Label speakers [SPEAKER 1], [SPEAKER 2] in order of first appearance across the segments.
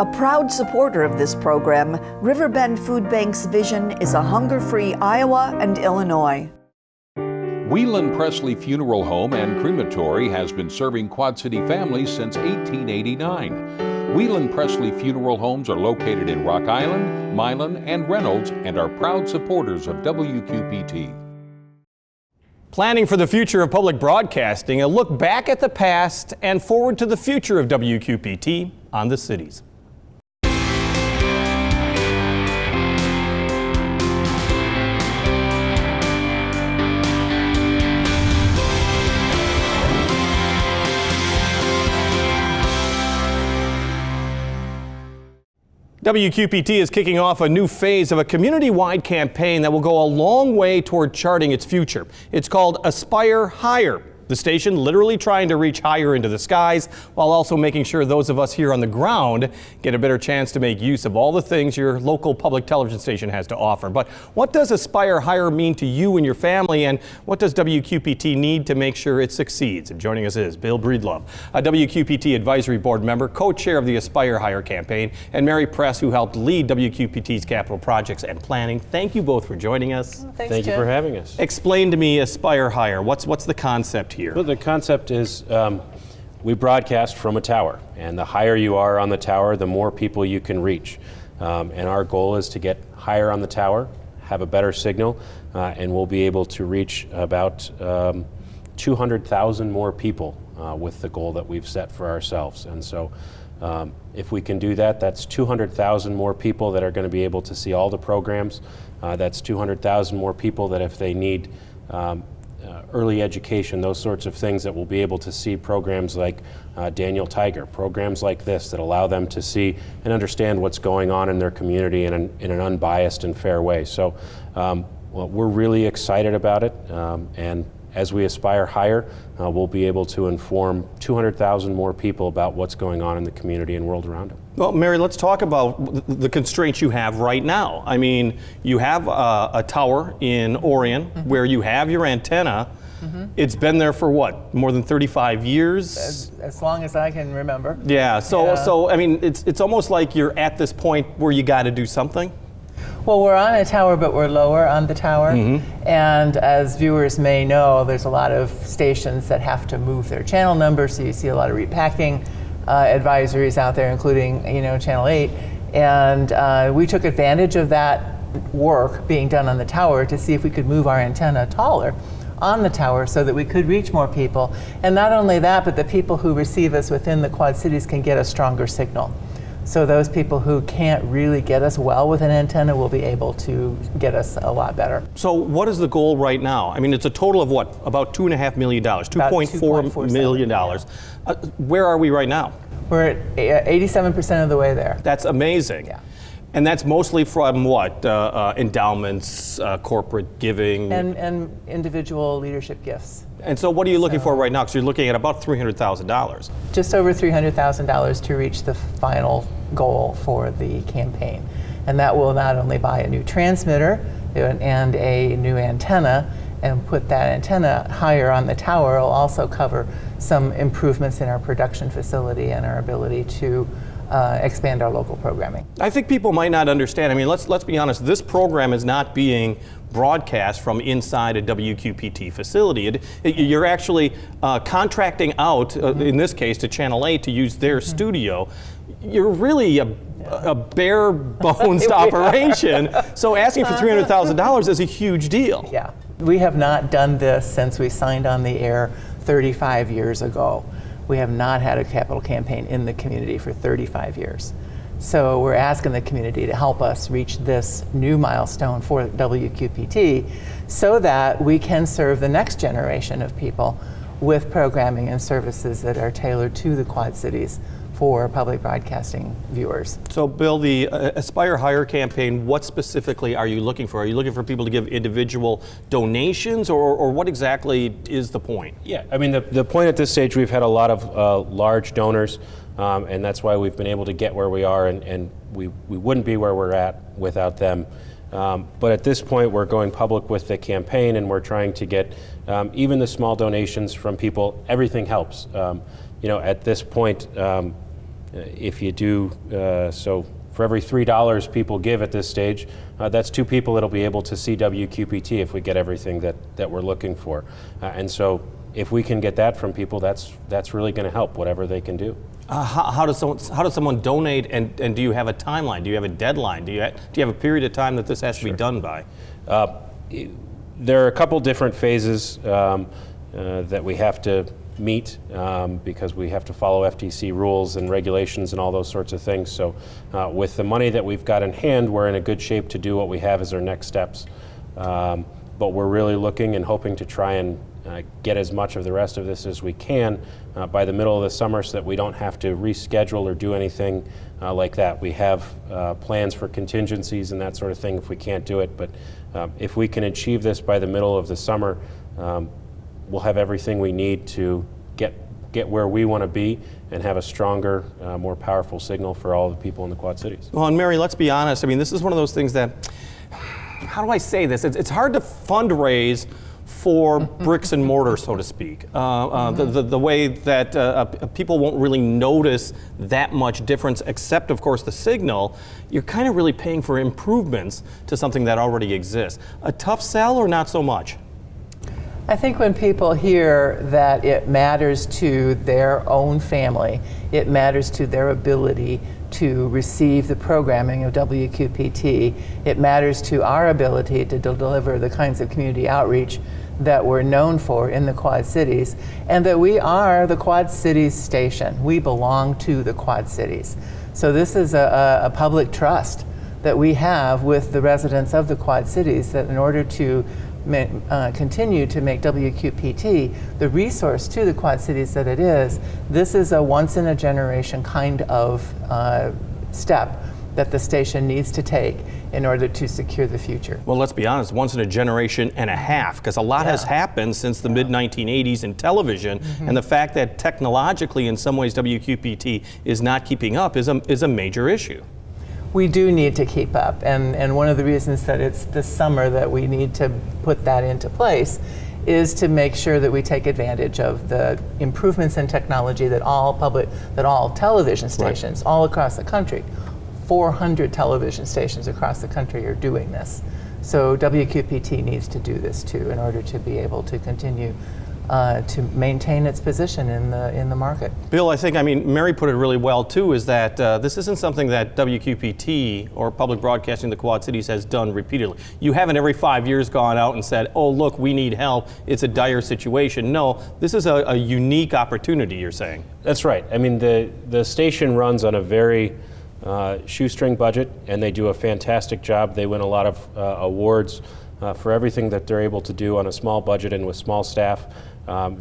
[SPEAKER 1] A proud supporter of this program, Riverbend Food Bank's vision is a hunger-free Iowa and Illinois.
[SPEAKER 2] Whelan Presley Funeral Home and Crematory has been serving Quad City families since 1889. Whelan Presley Funeral Homes are located in Rock Island, Milan, and Reynolds and are proud supporters of WQPT.
[SPEAKER 3] Planning for the future of public broadcasting, a look back at the past and forward to the future of WQPT on the Cities. WQPT is kicking off a new phase of a community-wide campaign that will go a long way toward charting its future. It's called Aspire Higher. The station literally trying to reach higher into the skies while also making sure those of us here on the ground get a better chance to make use of all the things your local public television station has to offer. But what does Aspire Higher mean to you and your family, and what does WQPT need to make sure it succeeds? And joining us is Bill Breedlove, a WQPT Advisory Board member, co-chair of the Aspire Higher campaign, and Mary Press, who helped lead WQPT's capital projects and planning. Thank you both for joining us.
[SPEAKER 4] Thank you for having us.
[SPEAKER 3] Explain to me Aspire Higher. What's the concept here?
[SPEAKER 4] Well, the concept is we broadcast from a tower, and the higher you are on the tower, the more people you can reach. And our goal is to get higher on the tower, have a better signal, and we'll be able to reach about 200,000 more people with the goal that we've set for ourselves. And so if we can do that, that's 200,000 more people that are going to be able to see all the programs. That's 200,000 more people that if they need early education, those sorts of things, that will be able to see programs like Daniel Tiger, programs like this that allow them to see and understand what's going on in their community in an unbiased and fair way. So well, we're really excited about it, and as we aspire higher, we'll be able to inform 200,000 more people about what's going on in the community and world around them.
[SPEAKER 3] Well, Mary, let's talk about the constraints you have right now. I mean, you have a tower in Orion where you have your antenna. It's been there for what, more than 35 years?
[SPEAKER 5] As long as I can remember.
[SPEAKER 3] Yeah, so I mean, it's almost like you're at this point where you got to do something.
[SPEAKER 5] Well, we're on a tower, but we're lower on the tower. And as viewers may know, there's a lot of stations that have to move their channel number, so you see a lot of repacking advisories out there, including, Channel 8. And we took advantage of that work being done on the tower to see if we could move our antenna taller on the tower so that we could reach more people. And not only that, but the people who receive us within the Quad Cities can get a stronger signal. So those people who can't really get us well with an antenna will be able to get us a lot better.
[SPEAKER 3] So what is the goal right now? I mean, it's a total of what? About $2.5 million, $2.4 million. Where are we right now?
[SPEAKER 5] We're at 87% of the way there.
[SPEAKER 3] That's amazing.
[SPEAKER 5] Yeah.
[SPEAKER 3] And that's mostly from what? Endowments, corporate giving?
[SPEAKER 5] And individual leadership gifts.
[SPEAKER 3] And so what are you looking for right now? Because you're looking at about $300,000.
[SPEAKER 5] Just over $300,000 to reach the final goal for the campaign. And that will not only buy a new transmitter and a new antenna, and put that antenna higher on the tower, it'll also cover some improvements in our production facility and our ability to expand our local programming.
[SPEAKER 3] I think people might not understand. I mean, let's be honest. This program is not being broadcast from inside a WQPT facility. You're actually contracting out, in this case, to Channel 8 to use their studio. You're really a bare bones operation. So asking for $300,000 is a huge deal.
[SPEAKER 5] Yeah, we have not done this since we signed on the air 35 years ago. We have not had a capital campaign in the community for 35 years. So we're asking the community to help us reach this new milestone for WQPT so that we can serve the next generation of people with programming and services that are tailored to the Quad Cities for public broadcasting viewers.
[SPEAKER 3] So Bill, the Aspire Higher campaign, what specifically are you looking for? Are you looking for people to give individual donations, or what exactly is the point?
[SPEAKER 4] Yeah, I mean, the point at this stage, we've had a lot of large donors, and that's why we've been able to get where we are, and we wouldn't be where we're at without them. But at this point, we're going public with the campaign, and we're trying to get even the small donations from people. Everything helps. At this point, if you do so, for every $3 people give at this stage, that's 2 people that'll be able to see WQPT if we get everything that we're looking for. And so if we can get that from people, that's really going to help whatever they can do.
[SPEAKER 3] How does someone donate, and do you have a timeline? Do you have a deadline? Do you have a period of time that this has to be done by?
[SPEAKER 4] There are a couple different phases that we have to meet because we have to follow FTC rules and regulations and all those sorts of things. So with the money that we've got in hand, we're in a good shape to do what we have as our next steps. But we're really looking and hoping to try and get as much of the rest of this as we can by the middle of the summer so that we don't have to reschedule or do anything like that. We have plans for contingencies and that sort of thing if we can't do it, but if we can achieve this by the middle of the summer, we'll have everything we need to get where we want to be and have a stronger, more powerful signal for all the people in the Quad Cities.
[SPEAKER 3] Well, and Mary, let's be honest. I mean, this is one of those things that, how do I say this? It's hard to fundraise for bricks and mortar, so to speak. The way that people won't really notice that much difference, except, of course, the signal. You're kind of really paying for improvements to something that already exists. A tough sell or not so much?
[SPEAKER 5] I think when people hear that it matters to their own family, it matters to their ability to receive the programming of WQPT, it matters to our ability to deliver the kinds of community outreach that we're known for in the Quad Cities, and that we are the Quad Cities station. We belong to the Quad Cities. So this is a public trust that we have with the residents of the Quad Cities, that in order to continue to make WQPT the resource to the Quad Cities that it is, this is a once-in-a-generation kind of step that the station needs to take in order to secure the future.
[SPEAKER 3] Well, let's be honest, once in a generation and a half, because a lot has happened since the mid-1980s in television, and the fact that technologically, in some ways, WQPT is not keeping up is a major issue.
[SPEAKER 5] We do need to keep up, and one of the reasons that it's this summer that we need to put that into place is to make sure that we take advantage of the improvements in technology that all television stations all across the country, 400 television stations across the country are doing this. So WQPT needs to do this too in order to be able to continue to maintain its position in the market.
[SPEAKER 3] Bill, I think, Mary put it really well too, is that this isn't something that WQPT or Public Broadcasting the Quad Cities has done repeatedly. You haven't every 5 years gone out and said, oh, look, we need help, it's a dire situation. No, this is a unique opportunity, you're saying.
[SPEAKER 4] That's right. I mean, the station runs on a very shoestring budget, and they do a fantastic job. They win a lot of awards for everything that they're able to do on a small budget and with small staff.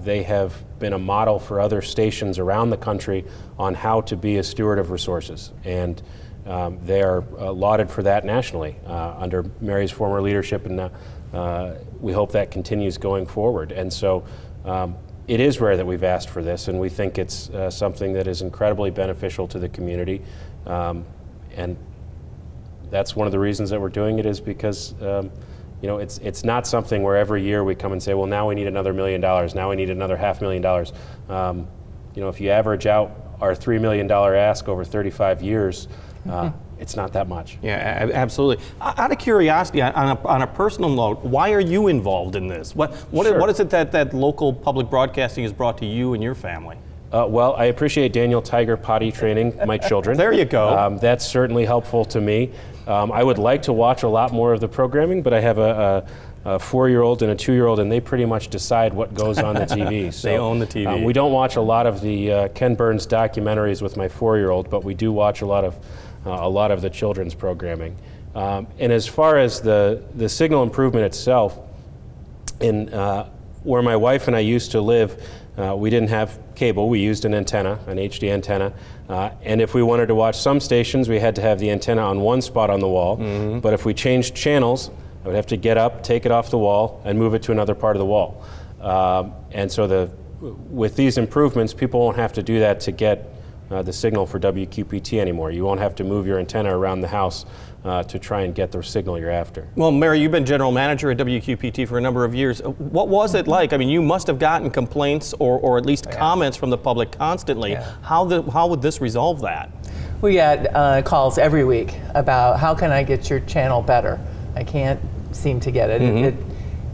[SPEAKER 4] They have been a model for other stations around the country on how to be a steward of resources, and they are lauded for that nationally under Mary's former leadership, and we hope that continues going forward. And so it is rare that we've asked for this, and we think it's something that is incredibly beneficial to the community, and that's one of the reasons that we're doing it, is because it's not something where every year we come and say, well, now we need another $1 million, now we need another $500,000. If you average out our $3 million ask over 35 years, it's not that much.
[SPEAKER 3] Yeah, absolutely. Out of curiosity, on a personal note, why are you involved in this? What is it that local public broadcasting has brought to you and your family?
[SPEAKER 4] Well, I appreciate Daniel Tiger potty training my children.
[SPEAKER 3] There you go.
[SPEAKER 4] That's certainly helpful to me. I would like to watch a lot more of the programming, but I have a 4-year-old and a 2-year-old, and they pretty much decide what goes on the TV. So,
[SPEAKER 3] they own the TV.
[SPEAKER 4] We don't watch a lot of the Ken Burns documentaries with my 4-year-old, but we do watch a lot of the children's programming. And as far as the signal improvement itself, in where my wife and I used to live, we didn't have cable. We used an antenna, an HD antenna. And if we wanted to watch some stations, we had to have the antenna on one spot on the wall. Mm-hmm. But if we changed channels, I would have to get up, take it off the wall, and move it to another part of the wall. And so with these improvements, people won't have to do that to get the signal for WQPT anymore. You won't have to move your antenna around the house to try and get the signal you're after.
[SPEAKER 3] Well, Mary, you've been general manager at WQPT for a number of years. What was it like? I mean, you must have gotten complaints or at least comments from the public constantly.
[SPEAKER 5] Yeah.
[SPEAKER 3] How would this resolve that?
[SPEAKER 5] We get calls every week about how can I get your channel better. I can't seem to get it.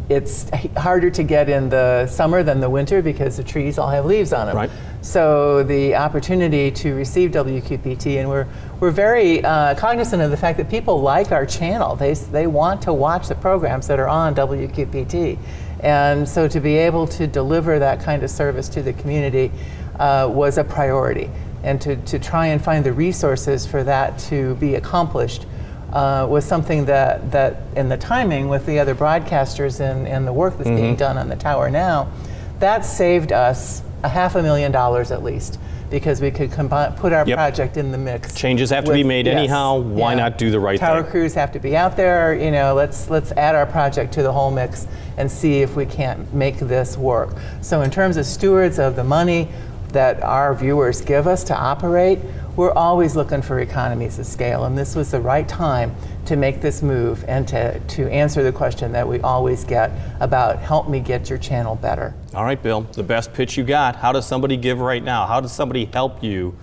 [SPEAKER 5] It's harder to get in the summer than the winter because the trees all have leaves on them.
[SPEAKER 3] Right.
[SPEAKER 5] So the opportunity to receive WQPT, and we're very cognizant of the fact that people like our channel. They want to watch the programs that are on WQPT. And so to be able to deliver that kind of service to the community was a priority. And to try and find the resources for that to be accomplished was something that in the timing with the other broadcasters and the work that's being done on the tower now, that saved us $500,000 at least, because we could put our project in the mix.
[SPEAKER 3] Changes have to be made anyhow. Why not do the right thing?
[SPEAKER 5] Tower crews have to be out there. You know, let's add our project to the whole mix and see if we can't make this work. So in terms of stewards of the money that our viewers give us to operate, we're always looking for economies of scale, and this was the right time to make this move and to answer the question that we always get about help me get your channel better.
[SPEAKER 3] All right, Bill, the best pitch you got. How does somebody give right now? How does somebody help you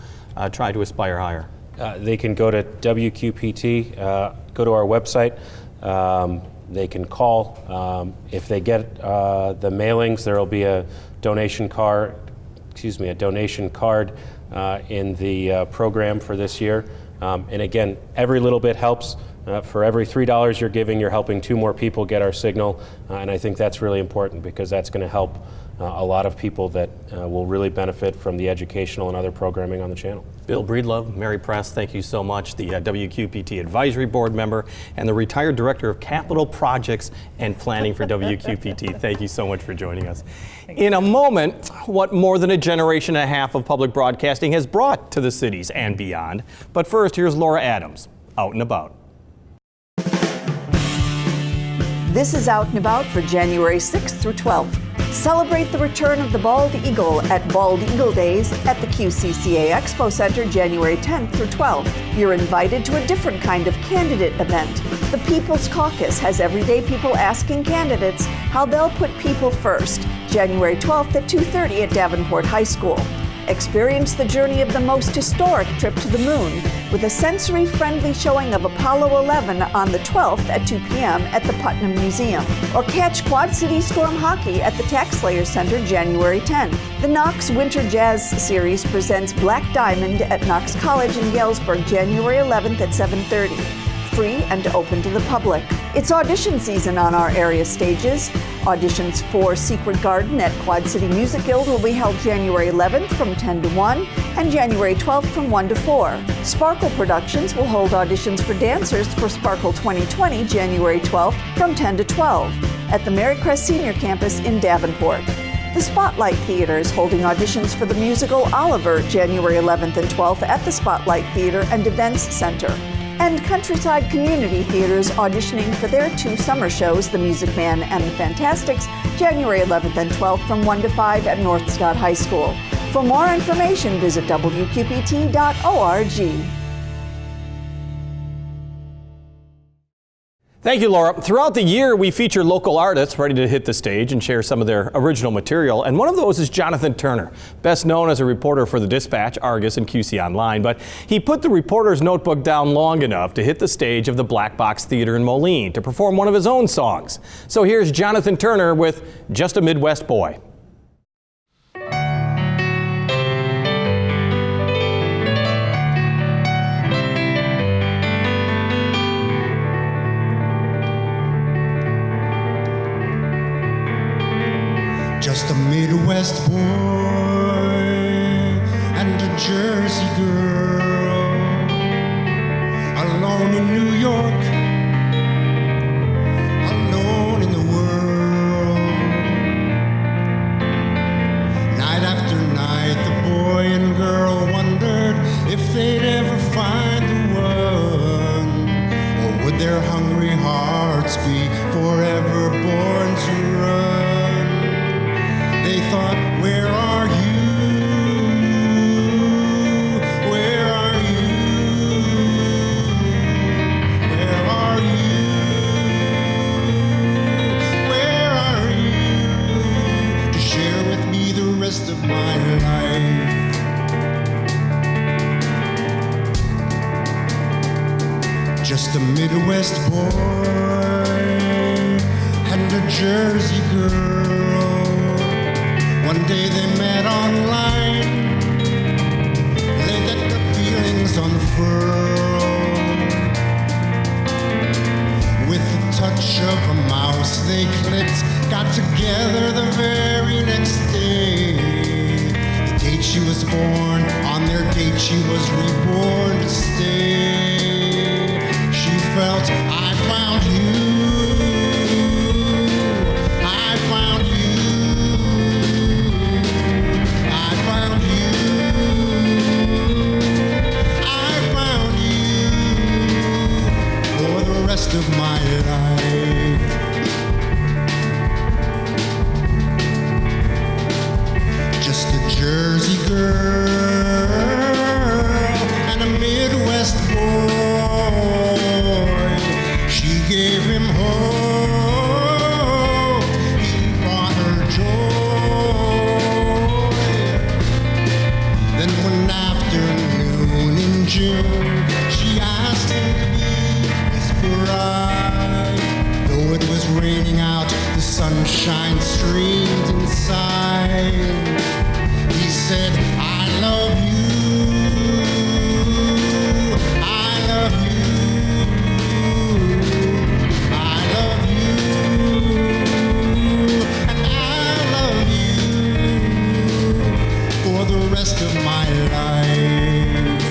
[SPEAKER 3] try to aspire higher?
[SPEAKER 4] They can go to WQPT, go to our website. They can call. If they get the mailings, there will be a donation card. A donation card in the program for this year. And again, every little bit helps. For every $3 you're giving, you're helping 2 more people get our signal. And I think that's really important because that's going to help a lot of people that will really benefit from the educational and other programming on the channel.
[SPEAKER 3] Bill Breedlove, Mary Press, thank you so much. The WQPT Advisory Board member and the retired Director of Capital Projects and Planning for WQPT. Thank you so much for joining us. In a moment, what more than a generation and a half of public broadcasting has brought to the cities and beyond. But first, here's Laura Adams, Out and About.
[SPEAKER 1] This is Out and About for January 6th through 12th. Celebrate the return of the Bald Eagle at Bald Eagle Days at the QCCA Expo Center January 10th through 12th. You're invited to a different kind of candidate event. The People's Caucus has everyday people asking candidates how they'll put people first. January 12th at 2:30 at Davenport High School. Experience the journey of the most historic trip to the moon with a sensory-friendly showing of Apollo 11 on the 12th at 2 p.m. at the Putnam Museum. Or catch Quad City Storm Hockey at the TaxSlayer Center January 10th. The Knox Winter Jazz Series presents Black Diamond at Knox College in Galesburg January 11th at 7:30. Free and open to the public. It's audition season on our area stages. Auditions for Secret Garden at Quad City Music Guild will be held January 11th from 10 to 1 and January 12th from 1 to 4. Sparkle Productions will hold auditions for dancers for Sparkle 2020 January 12th from 10 to 12 at the Marycrest Senior Campus in Davenport. The Spotlight Theater is holding auditions for the musical Oliver January 11th and 12th at the Spotlight Theater and Events Center. And Countryside Community Theater is auditioning for their 2 summer shows, The Music Man and The Fantastics, January 11th and 12th from 1 to 5 at North Scott High School. For more information, visit WQPT.org.
[SPEAKER 3] Thank you, Laura. Throughout the year, we feature local artists ready to hit the stage and share some of their original material. And one of those is Jonathan Turner, best known as a reporter for The Dispatch, Argus, and QC Online. But he put the reporter's notebook down long enough to hit the stage of the Black Box Theater in Moline to perform one of his own songs. So here's Jonathan Turner with Just a Midwest Boy.
[SPEAKER 6] Just a Midwest boy and a Jersey girl, alone in New York, alone in the world. Night after night, the boy and girl wondered if they'd ever find the one, or would their hungry hearts be forever born to run? They thought, where are you? rest of my life. Just a Midwest boy and a Jersey girl. One day they met online. They let their feelings unfurl. With the touch of a mouse they clicked, got together the very next day. The date she was born, on their date she was reborn to stay. She felt, I found you, I found you, I found you, I found you for the rest of my life. Just a Jersey girl and a Midwest boy. She gave him hope, he brought her joy. Then one afternoon in June, she asked him to be his bride. Though it was raining out, the sunshine streamed inside. He said, I love you, I love you, I love you, and I love you for the rest of my life.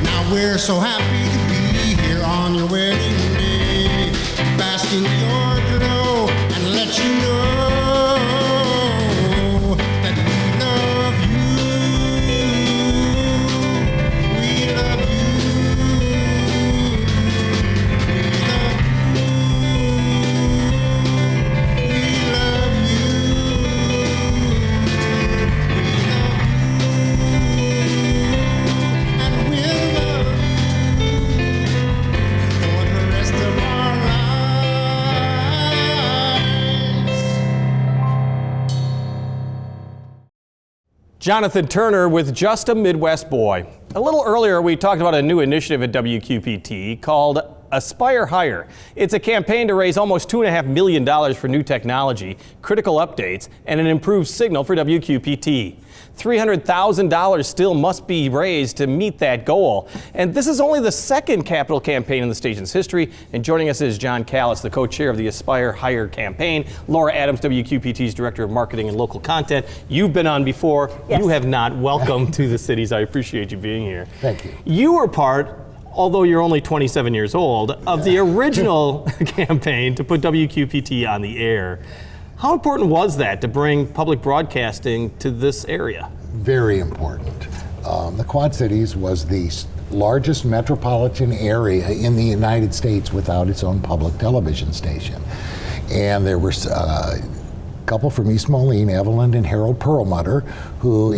[SPEAKER 6] Now we're so happy to be here on your wedding day, bask in your glow and let you know that we love you. We love you. We love you. We love you. We love you. And we'll love you for the rest of our lives.
[SPEAKER 3] Jonathan Turner with Just a Midwest Boy. A little earlier, we talked about a new initiative at WQPT called Aspire Higher. It's a campaign to raise almost $2.5 million for new technology, critical updates, and an improved signal for WQPT. $300,000 still must be raised to meet that goal. And this is only the second capital campaign in the station's history. And joining us is John Callis, the co-chair of the Aspire Higher campaign. Laura Adams, WQPT's Director of Marketing and Local Content. You've been on before.
[SPEAKER 1] Yes.
[SPEAKER 3] You have not. Welcome to the cities. I appreciate you being here.
[SPEAKER 7] Thank you.
[SPEAKER 3] You were part, although you're only 27 years old, of the original campaign to put WQPT on the air. How important was that to bring public broadcasting to this area?
[SPEAKER 7] Very important. The Quad Cities was the largest metropolitan area in the United States without its own public television station. And there were a couple from East Moline, Evelyn and Harold Perlmutter, who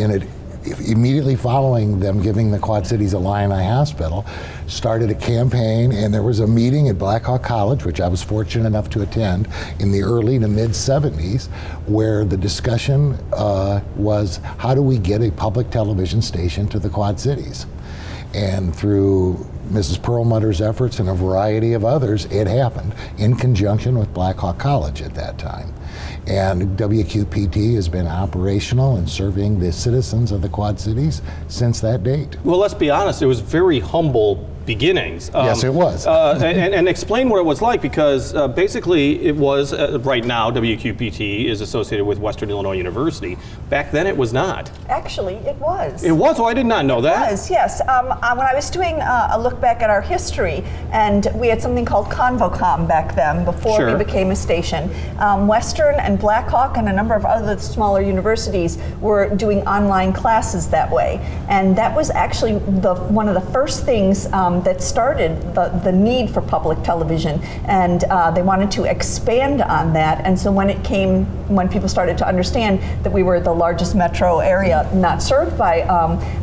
[SPEAKER 7] immediately following them giving the Quad Cities a Illini Hospital, started a campaign, and there was a meeting at Black Hawk College, which I was fortunate enough to attend in the early to mid 70s, where the discussion was, how do we get a public television station to the Quad Cities? And through Mrs. Perlmutter's efforts and a variety of others, it happened in conjunction with Black Hawk College at that time. And WQPT has been operational and serving the citizens of the Quad Cities since that date.
[SPEAKER 3] Well, let's be honest, it was very humble beginnings.
[SPEAKER 7] Yes, it was.
[SPEAKER 3] And explain what it was like, because basically it was, right now, WQPT is associated with Western Illinois University. Back then it was not.
[SPEAKER 1] Actually, it was.
[SPEAKER 3] It was? Oh, I did not know that.
[SPEAKER 1] It was, yes. When I was doing a look back at our history, and we had something called Convocom back then, before
[SPEAKER 3] Sure.
[SPEAKER 1] we became a station. Western and Black Hawk and a number of other smaller universities were doing online classes that way. And that was actually one of the first things that started the need for public television. And they wanted to expand on that. And so when people started to understand that we were the largest metro area not served by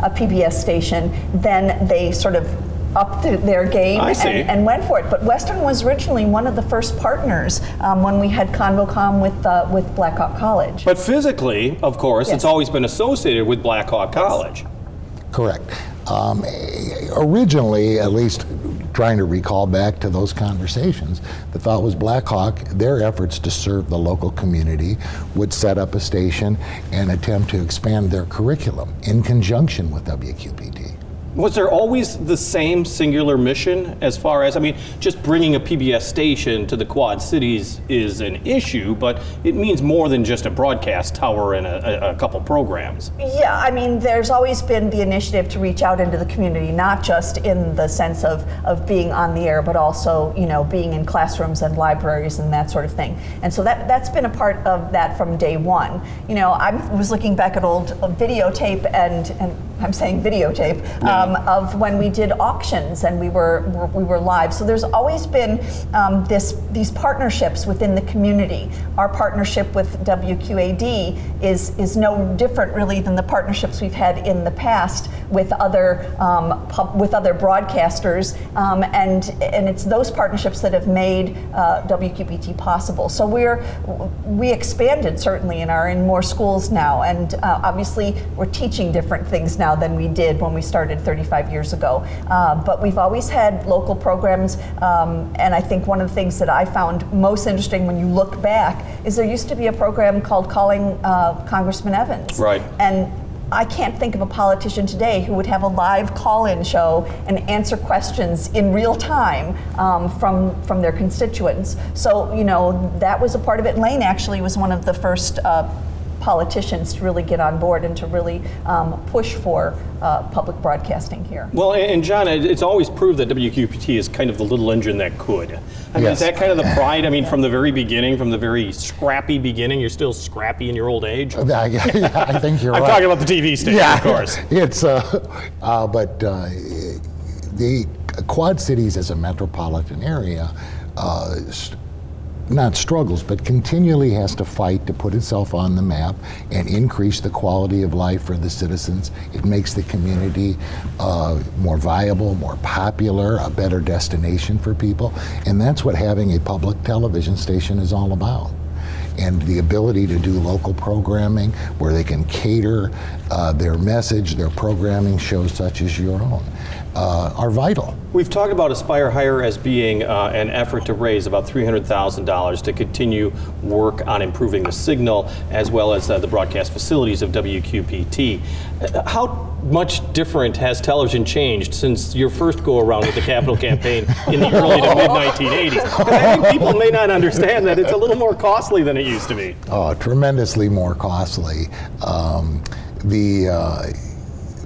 [SPEAKER 1] a PBS station, then they sort of upped their game
[SPEAKER 3] I see.
[SPEAKER 1] and went for it. But Western was originally one of the first partners when we had ConvoComm with Blackhawk College.
[SPEAKER 3] But physically, of course,
[SPEAKER 1] Yes.
[SPEAKER 3] it's always been associated with Blackhawk College.
[SPEAKER 7] Correct. Originally, at least trying to recall back to those conversations, the thought was Blackhawk, their efforts to serve the local community, would set up a station and attempt to expand their curriculum in conjunction with WQPT.
[SPEAKER 3] Was there always the same singular mission as far as, I mean, just bringing a PBS station to the Quad Cities is an issue, but it means more than just a broadcast tower and a couple programs.
[SPEAKER 1] Yeah, I mean, there's always been the initiative to reach out into the community, not just in the sense of being on the air, but also, you know, being in classrooms and libraries and that sort of thing. And so that's been a part of that from day one. You know, I was looking back at old videotape and I'm saying videotape, of when we did auctions and we were live. So there's always been these partnerships within the community. Our partnership with WQAD is no different really than the partnerships we've had in the past with other broadcasters, and it's those partnerships that have made WQPT possible. So we expanded certainly and are in more schools now, and obviously we're teaching different things now than we did when we started 35 years ago. But we've always had local programs, and I think one of the things that I found most interesting when you look back is there used to be a program called Calling Congressman Evans.
[SPEAKER 3] Right.
[SPEAKER 1] And I can't think of a politician today who would have a live call-in show and answer questions in real time from their constituents. So, you know, that was a part of it. Lane actually was one of the first politicians to really get on board and to really push for public broadcasting here.
[SPEAKER 3] Well, and John, it's always proved that WQPT is kind of the little engine that could. I mean, is that kind of the pride? I mean, from the very beginning, from the very scrappy beginning, you're still scrappy in your old age?
[SPEAKER 7] Yeah, I think you're
[SPEAKER 3] I'm
[SPEAKER 7] right.
[SPEAKER 3] talking about the TV station, of course.
[SPEAKER 7] It's, but the Quad Cities as a metropolitan area not struggles, but continually has to fight to put itself on the map and increase the quality of life for the citizens. It makes the community more viable, more popular, a better destination for people. And that's what having a public television station is all about. And the ability to do local programming where they can cater their message, their programming shows such as your own are vital.
[SPEAKER 3] We've talked about Aspire Higher as being an effort to raise about $300,000 to continue work on improving the signal as well as the broadcast facilities of WQPT. How much different has television changed since your first go around with the Capitol campaign in the early to mid 1980s? Because I think people may not understand that it's a little more costly than it used to be.
[SPEAKER 7] Oh, tremendously more costly.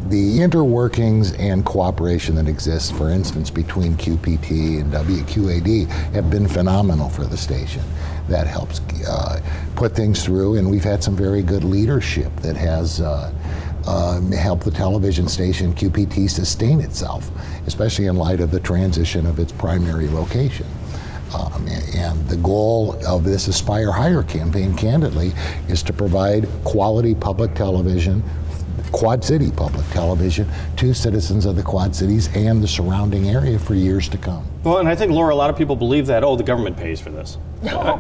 [SPEAKER 7] The interworkings and cooperation that exists, for instance, between QPT and WQAD have been phenomenal for the station. That helps put things through, and we've had some very good leadership that has helped the television station QPT sustain itself, especially in light of the transition of its primary location. And the goal of this Aspire Higher campaign, candidly, is to provide quality public television, Quad City public television, to citizens of the Quad Cities and the surrounding area for years to come.
[SPEAKER 3] Well, and I think, Laura, a lot of people believe that, the government pays for this.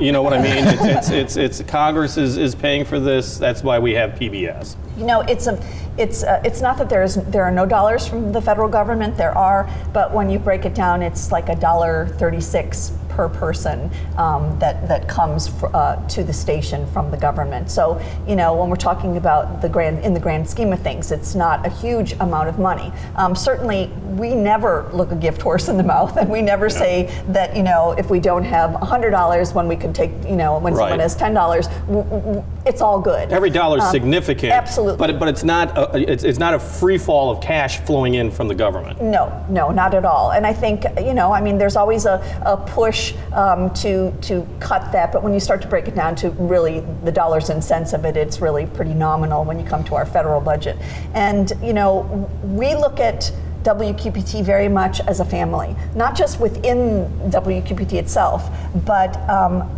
[SPEAKER 3] You know what I mean? It's Congress is paying for this. That's why we have PBS.
[SPEAKER 1] You know, it's not that there are no dollars from the federal government. There are, but when you break it down, it's like $1.36 per person that comes to the station from the government. So, you know, when we're talking about in the grand scheme of things, it's not a huge amount of money. Certainly, we never look a gift horse in the mouth, and we never say that, you know, if we don't have $100 when we could take, you know, when someone has $10, it's all good.
[SPEAKER 3] Every dollar is significant.
[SPEAKER 1] Absolutely.
[SPEAKER 3] But it's not a free fall of cash flowing in from the government.
[SPEAKER 1] No, not at all. And I think, you know, I mean, there's always a push to cut that, but when you start to break it down to really the dollars and cents of it, it's really pretty nominal when you come to our federal budget. And, you know, we look at WQPT very much as a family, not just within WQPT itself, but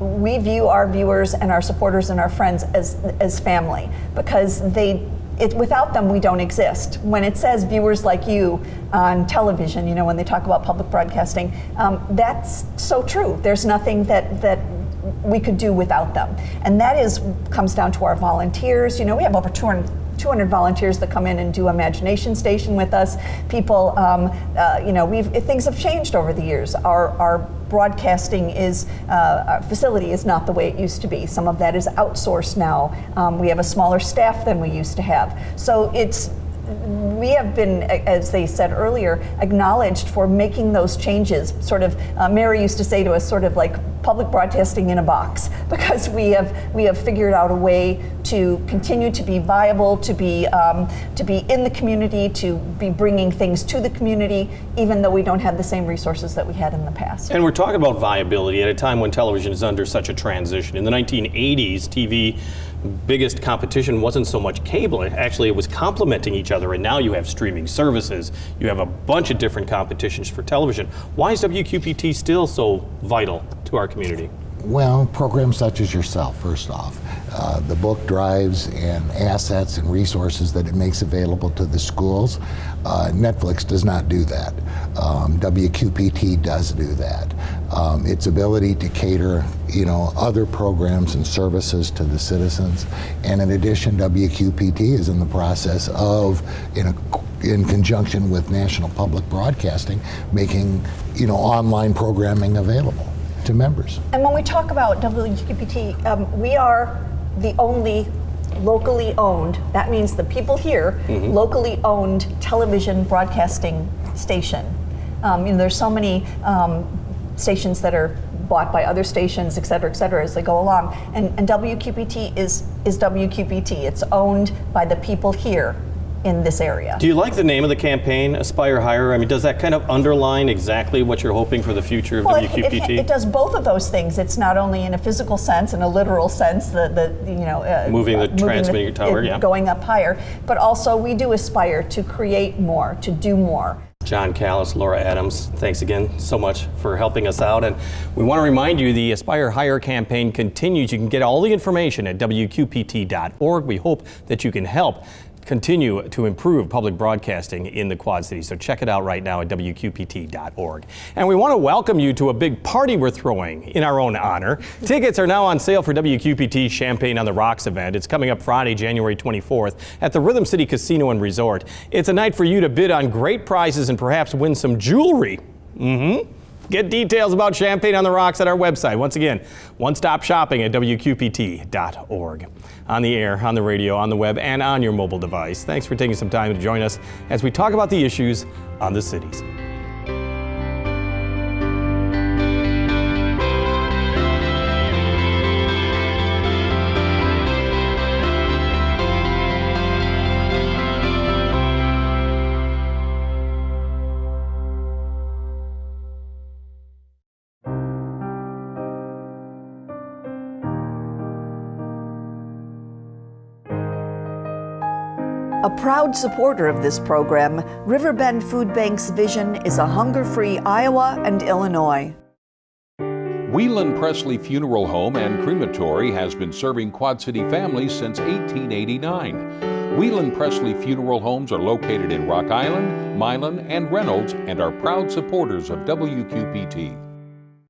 [SPEAKER 1] we view our viewers and our supporters and our friends as family, because they without them, we don't exist. When it says viewers like you on television, you know, when they talk about public broadcasting, that's so true. There's nothing that we could do without them. And that comes down to our volunteers. You know, we have over 200 volunteers that come in and do Imagination Station with us. People, you know, things have changed over the years. Our broadcasting our facility is not the way it used to be. Some of that is outsourced now. We have a smaller staff than we used to have. So we have been, as they said earlier, acknowledged for making those changes. Sort of, Mary used to say to us, sort of like public broadcasting in a box, because we have figured out a way to continue to be viable, to be in the community, to be bringing things to the community, even though we don't have the same resources that we had in the past.
[SPEAKER 3] And we're talking about viability at a time when television is under such a transition. In the 1980s, TV biggest competition wasn't so much cable. Actually, it was complementing each other, and now you have streaming services. You have a bunch of different competitions for television. Why is WQPT still so vital to our community?
[SPEAKER 7] Well, programs such as yourself, first off. The book drives and assets and resources that it makes available to the schools. Netflix does not do that. WQPT does do that. Its ability to cater, you know, other programs and services to the citizens. And in addition, WQPT is in the process of, in conjunction with National Public Broadcasting, making, you know, online programming available to members.
[SPEAKER 1] And when we talk about WQPT, we are the only locally owned, that means the people here, locally owned television broadcasting station. You know, there's so many stations that are bought by other stations, et cetera, as they go along. And WQPT is WQPT. It's owned by the people here in this area.
[SPEAKER 3] Do you like the name of the campaign, Aspire Higher? I mean, does that kind of underline exactly what you're hoping for the future of WQPT?
[SPEAKER 1] It does both of those things. It's not only in a physical sense, in a literal sense,
[SPEAKER 3] moving the transmitting tower, yeah,
[SPEAKER 1] going up higher, but also we do aspire to create more, to do more.
[SPEAKER 3] John Callis, Laura Adams, thanks again so much for helping us out. And we want to remind you the Aspire Higher campaign continues. You can get all the information at WQPT.org. We hope that you can help continue to improve public broadcasting in the Quad Cities. So check it out right now at WQPT.org. And we want to welcome you to a big party we're throwing in our own honor. Tickets are now on sale for WQPT Champagne on the Rocks event. It's coming up Friday, January 24th at the Rhythm City Casino and Resort. It's a night for you to bid on great prizes and perhaps win some jewelry. Get details about Champagne on the Rocks at our website. Once again, one-stop shopping at WQPT.org. On the air, on the radio, on the web, and on your mobile device. Thanks for taking some time to join us as we talk about the issues on the cities.
[SPEAKER 1] A proud supporter of this program, Riverbend Food Bank's vision is a hunger-free Iowa and Illinois.
[SPEAKER 2] Whelan Presley Funeral Home and Crematory has been serving Quad City families since 1889. Whelan Presley Funeral Homes are located in Rock Island, Milan, and Reynolds and are proud supporters of WQPT.